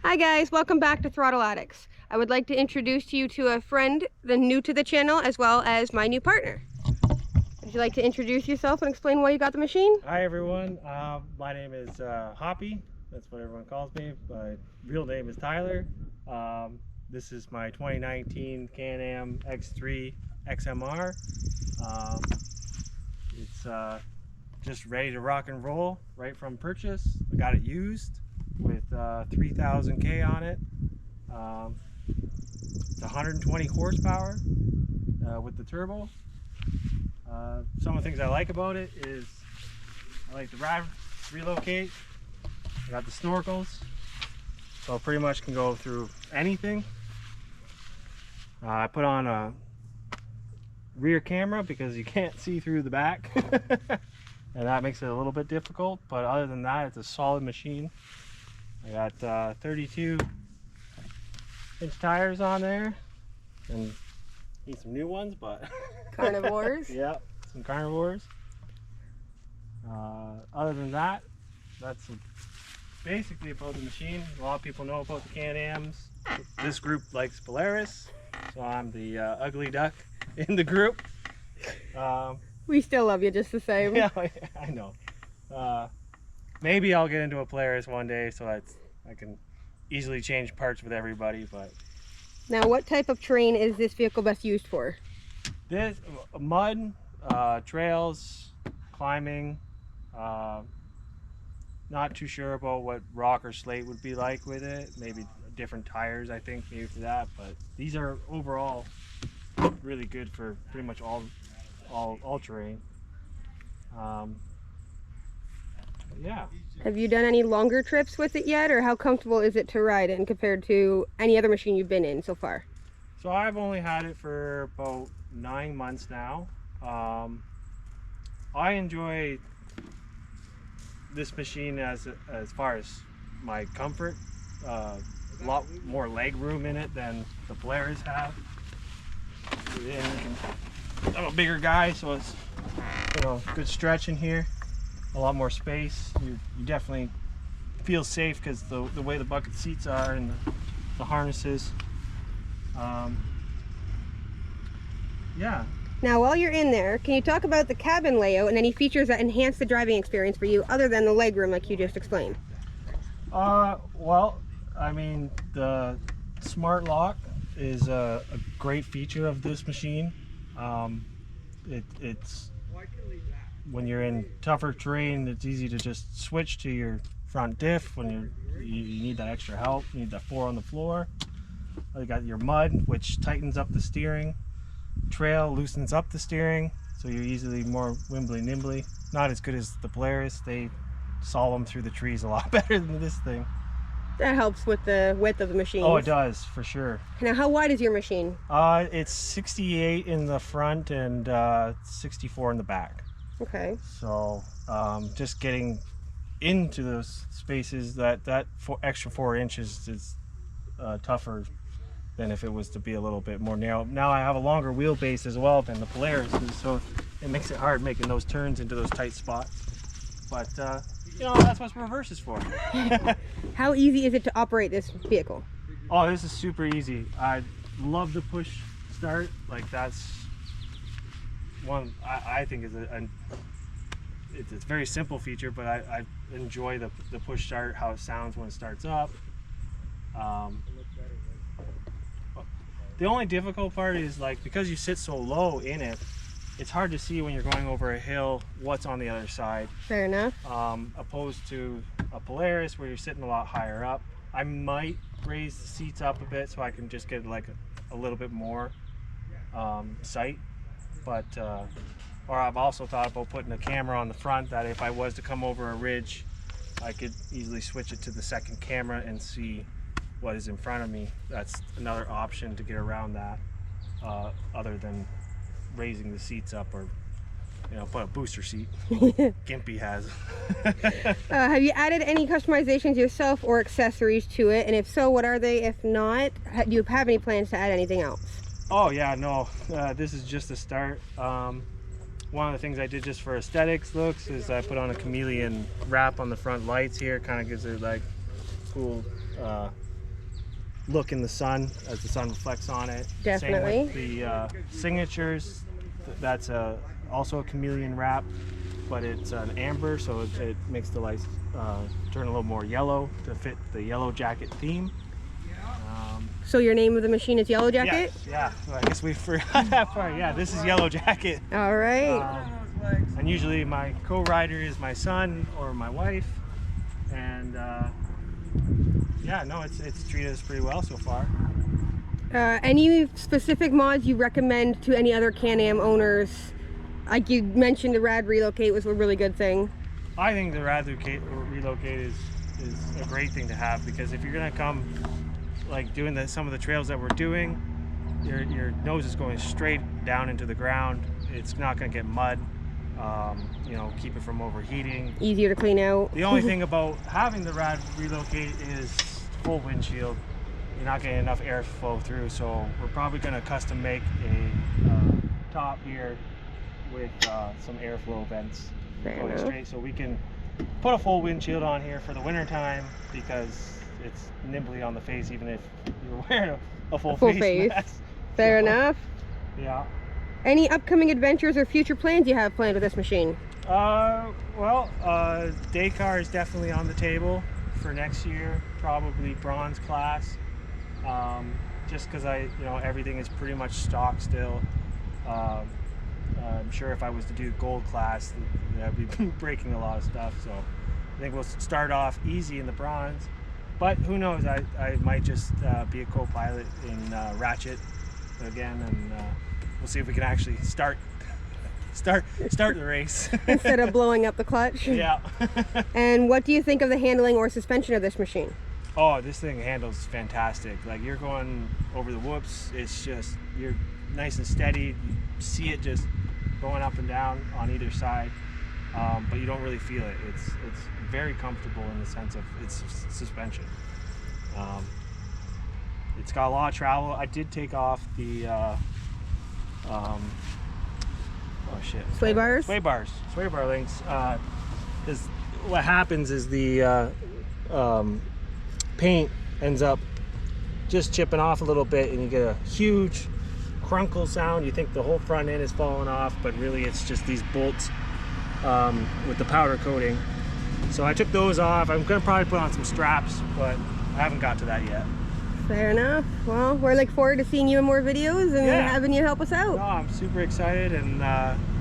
Hi guys, welcome back to Throttle Addicts. I would like to introduce you to a friend new to the channel, as well as my new partner. Would you like to introduce yourself and explain why you got the machine? Hi everyone, my name is Hoppy. That's what everyone calls me. My real name is Tyler. This is my 2019 Can-Am X3 XMR. It's just ready to rock and roll right from purchase. I got it used with 3,000 K on it. It's 120 horsepower with the turbo. Some of the things I like about it is I like the relocate. I got the snorkels, so pretty much can go through anything. I put on a rear camera because you can't see through the back and that makes it a little bit difficult, but other than that it's a solid machine. I got 32-inch tires on there and need some new ones, but Carnivores? yeah, some carnivores. Other than that, that's basically about the machine. A lot of people know about the Can-Ams. This group likes Polaris, so I'm the ugly duck in the group. We still love you just the same. Yeah, I know. Maybe I'll get into a Polaris one day so I can easily change parts with everybody. But now, what type of terrain is this vehicle best used for? this mud, trails, climbing. Not too sure about what rock or slate would be like with it. Maybe different tires, I think, maybe for that. But these are overall really good for pretty much all terrain. Yeah. Have you done any longer trips with it yet, or how comfortable is it to ride in compared to any other machine you've been in so far? So I've only had it for about 9 months now. I enjoy this machine as far as my comfort. A lot more leg room in it than the Polaris have. I'm a bigger guy, so it's, you know, good stretch in here. A lot more space. You definitely feel safe because the way the bucket seats are and the harnesses. Yeah. Now, while you're in there, can you talk about the cabin layout and any features that enhance the driving experience for you other than the legroom like you just explained? Well, I mean, the smart lock is a great feature of this machine. It's when you're in tougher terrain, it's easy to just switch to your front diff when you need that extra help. You need that 4 on the floor. You got your mud, which tightens up the steering. Trail loosens up the steering, so you're easily more nimbly. Not as good as the Polaris. They saw them through the trees a lot better than this thing. That helps with the width of the machine. Oh, it does, for sure. Now, how wide is your machine? It's 68 in the front and 64 in the back. Okay. So just getting into those spaces, that extra 4 inches is tougher than if it was to be a little bit more narrow. Now I have a longer wheelbase as well than the Polaris, so it makes it hard making those turns into those tight spots. But you know, that's what reverse is for. How easy is it to operate this vehicle? Oh, this is super easy. I love the push start. Like, that's one I think is it's a very simple feature, but I enjoy the push start, how it sounds when it starts up. The only difficult part is, like, because you sit so low in it, it's hard to see when you're going over a hill what's on the other side. Fair enough. Opposed to a Polaris where you're sitting a lot higher up. I might raise the seats up a bit so I can just get like a little bit more sight. But or I've also thought about putting a camera on the front that if I was to come over a ridge, I could easily switch it to the second camera and see what is in front of me. That's another option to get around that, other than raising the seats up, or, you know, put a booster seat. Gimpy has. Have you added any customizations yourself or accessories to it? And if so, what are they? If not, do you have any plans to add anything else? Oh yeah, no. This is just a start. One of the things I did just for aesthetics looks is I put on a chameleon wrap on the front lights here. Kind of gives it like cool look in the sun as the sun reflects on it. Definitely. Same with the signatures. That's also a chameleon wrap, but it's an amber, so it makes the lights turn a little more yellow to fit the yellow jacket theme. So your name of the machine is Yellow Jacket? Yeah. So I guess we forgot that part. Yeah, this is Yellow Jacket. All right. And usually my co-rider is my son or my wife, and yeah, no, it's treated us pretty well so far. Any specific mods you recommend to any other Can-Am owners? Like you mentioned, the Rad Relocate was a really good thing. I think the Rad Relocate is a great thing to have, because if you're gonna come like doing some of the trails that we're doing, your nose is going straight down into the ground. It's not gonna get mud. You know, keep it from overheating. Easier to clean out. The only thing about having the Rad Relocate is full windshield. You're not getting enough airflow through, so we're probably gonna custom make a top here with some airflow vents going straight, so we can put a full windshield on here for the winter time, because it's nimbly on the face even if you're wearing a full face mask. Fair enough. Yeah. Any upcoming adventures or future plans you have planned with this machine? Dakar is definitely on the table for next year, probably bronze class. Just because everything is pretty much stock still. I'm sure if I was to do gold class, I'd be breaking a lot of stuff. So I think we'll start off easy in the bronze. But who knows? I might just be a co-pilot in Ratchet again, and we'll see if we can actually start the race instead of blowing up the clutch. Yeah. And what do you think of the handling or suspension of this machine? Oh, this thing handles fantastic. Like, you're going over the whoops, it's just, you're nice and steady. You see it just going up and down on either side, but you don't really feel it. It's very comfortable in the sense of its suspension. It's got a lot of travel. I did take off the sway bars? Sway bar links. Because what happens is the paint ends up just chipping off a little bit, and you get a huge crunkle sound. You think the whole front end is falling off, but really it's just these bolts with the powder coating. So I took those off. I'm gonna probably put on some straps, but I haven't got to that yet. Fair enough. Well, we're looking forward to seeing you in more videos and having you help us out. No, I'm super excited, and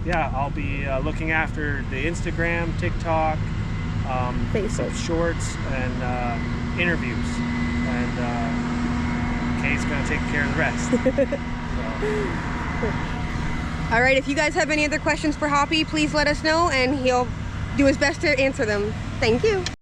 yeah, I'll be looking after the Instagram, TikTok, some shorts, and interviews, and Kay's gonna take care of the rest. All right, if you guys have any other questions for Hoppy, please let us know, and he'll do his best to answer them. Thank you.